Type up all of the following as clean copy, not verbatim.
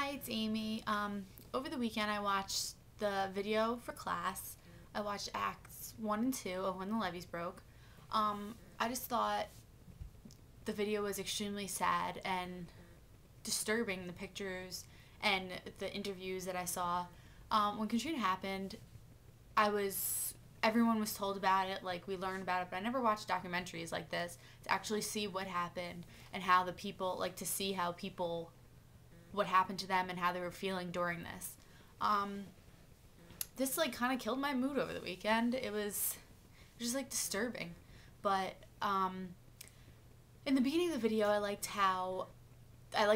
Hi, it's Amy. Over the weekend I watched the video for class. I watched Acts 1 and 2 of When the Levees Broke. I just thought the video was extremely sad and disturbing, the pictures and the interviews that I saw. When Katrina happened, everyone was told about it, like we learned about it, but I never watched documentaries like this to actually see what happened and how the people, like to see how people, what happened to them and how they were feeling during this. This like kind of killed my mood over the weekend. It was just like disturbing. But in the beginning of the video, I liked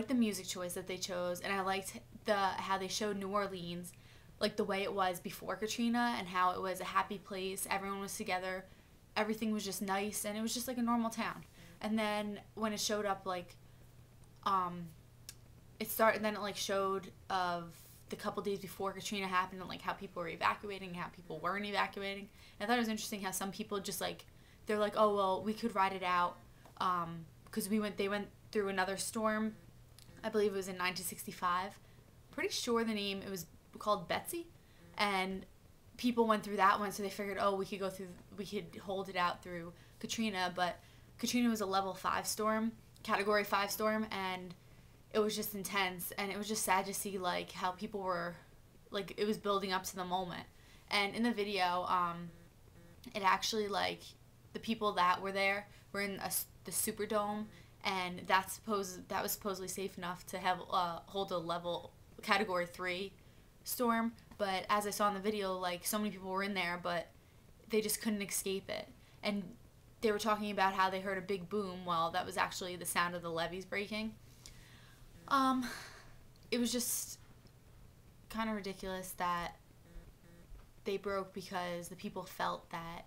the music choice that they chose, and I liked how they showed New Orleans, like the way it was before Katrina, and how it was a happy place. Everyone was together. Everything was just nice, and it was just like a normal town. And then when it showed up, like, then it like showed of the couple days before Katrina happened, and like how people were evacuating and how people weren't evacuating. And I thought it was interesting how some people just like, they're like, oh well, we could ride it out, because they went through another storm. I believe it was in 1965. Pretty sure it was called Betsy, and people went through that one, so they figured, oh, we could hold it out through Katrina. But Katrina was a level 5 storm, category 5 storm, and it was just intense, and it was just sad to see like how people were, like, it was building up to the moment. And in the video, it actually, like, the people that were there were in the Superdome, and that was supposedly safe enough to have hold a level category 3 storm. But as I saw in the video, like, so many people were in there, but they just couldn't escape it. And they were talking about how they heard a big boom. Well, that was actually the sound of the levees breaking. It was just kind of ridiculous that they broke because the people felt that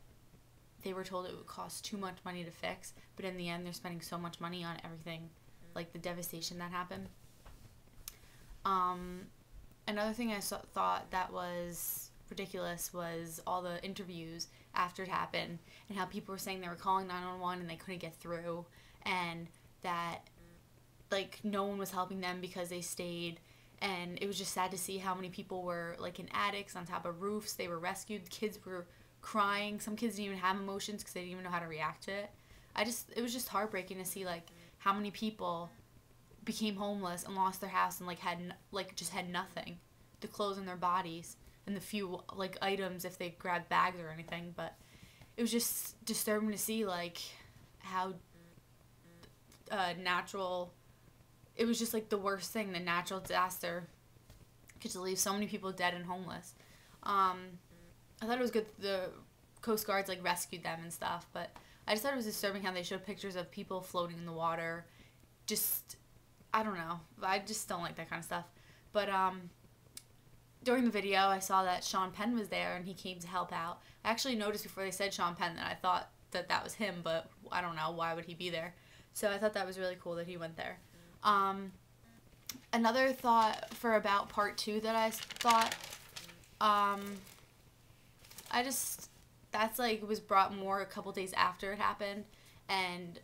they were told it would cost too much money to fix, but in the end they're spending so much money on everything, like the devastation that happened. Another thing I thought that was ridiculous was all the interviews after it happened, and how people were saying they were calling 911 and they couldn't get through, and that like no one was helping them because they stayed. And it was just sad to see how many people were like in attics, on top of roofs. They were rescued. Kids were crying. Some kids didn't even have emotions because they didn't even know how to react to it. It was just heartbreaking to see like how many people became homeless and lost their house and just had nothing, the clothes on their bodies and the few like items if they grabbed bags or anything. But it was just disturbing to see like how it was just like the worst thing, the natural disaster could just leave so many people dead and homeless. I thought it was good the Coast Guards like rescued them and stuff, but I just thought it was disturbing how they showed pictures of people floating in the water. Just, I don't know, I just don't like that kind of stuff. But during the video I saw that Sean Penn was there and he came to help out. I actually noticed before they said Sean Penn that I thought that was him, but I don't know, why would he be there? So I thought that was really cool that he went there. Another thought for about part 2 that I thought, that's like was brought more a couple days after it happened, and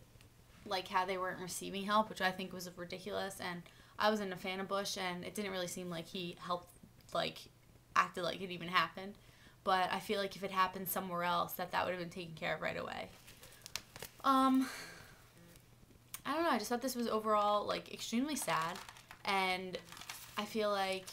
like how they weren't receiving help, which I think was ridiculous. And I wasn't a fan of Bush, and it didn't really seem like he helped, like acted like it even happened. But I feel like if it happened somewhere else, that would have been taken care of right away. I don't know, I just thought this was overall, like, extremely sad, and I feel like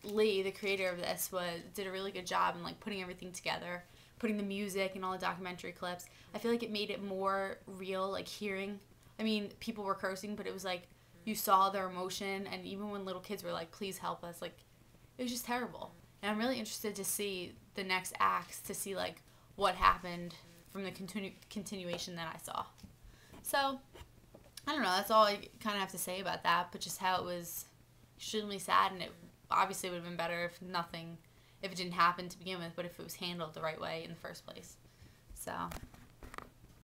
Lee, the creator of this, did a really good job in, like, putting everything together, putting the music and all the documentary clips. I feel like it made it more real, like, hearing. I mean, people were cursing, but it was, like, you saw their emotion, and even when little kids were like, please help us, like, it was just terrible. And I'm really interested to see the next acts, to see, like, what happened from the continuation that I saw. So, I don't know, that's all I kind of have to say about that, but just how it was extremely sad, and it obviously would have been better if it didn't happen to begin with, but if it was handled the right way in the first place. So,